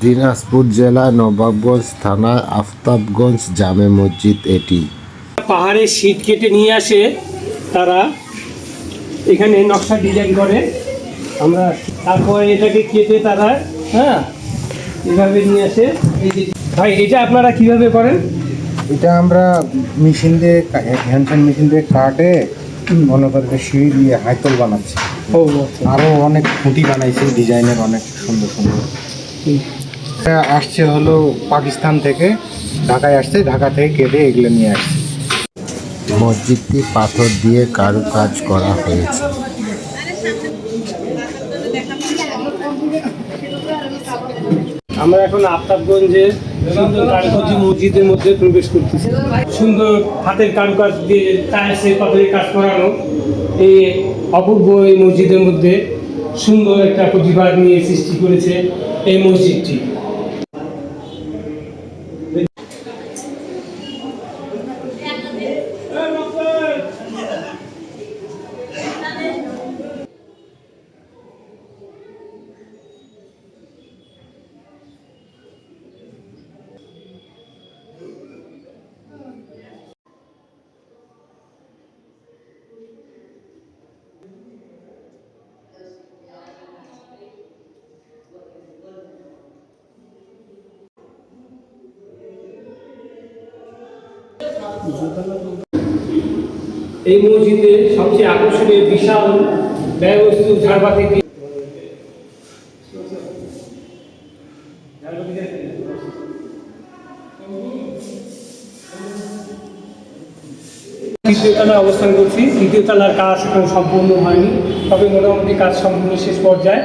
দিনাজপুর জেলা নবাবগঞ্জ থানা আফতাবগঞ্জ জামে মসজিদ এটি। পাহাড়ে শীট কেটে নিয়ে আসে তারা, এখানে নকশা ডিজাইন করে, আমরা তারপরে এটাকে কেটে তারা এভাবে নিয়ে আসে। ভাই এটা আপনারা কিভাবে করেন? এটা আমরা মেশিন দিয়ে হ্যান্ড মেশিন দিয়ে কাটে মনে করে সিঁড়ি দিয়ে হাইতল বানাচ্ছি। আরও অনেক খুঁটি বানাইছি ডিজাইনের, অনেক সুন্দর সুন্দর। এটা আসছে হলো পাকিস্তান থেকে, ঢাকায় আসছে, ঢাকা থেকে কেটে এগুলো নিয়ে আসছে। মসজিদটি পাথর দিয়ে কারুকাজ করা হয়েছে। আমরা এখন আফতাবগঞ্জে সুন্দর কারুকাজি মসজিদের মধ্যে প্রবেশ করতেছি। সুন্দর হাতের কারুকাজ দিয়ে টাইলসে পাথরের কাজ করানো এই অপূর্ব এই মসজিদের মধ্যে সুন্দর একটা প্রতিভা নিয়ে সৃষ্টি করেছে এই মসজিদটি। এই মসজিদে সবচেয়ে আকর্ষণীয় বিশাল ব্যয়বস্তু ঝাড়বাতি তৃতীয় তলায় অবস্থান করছি। তৃতীয় তলার কাজ এখন সম্পূর্ণ হয়নি, তবে মোটামুটি কাজ সম্পূর্ণ শেষ পর্যায়ে।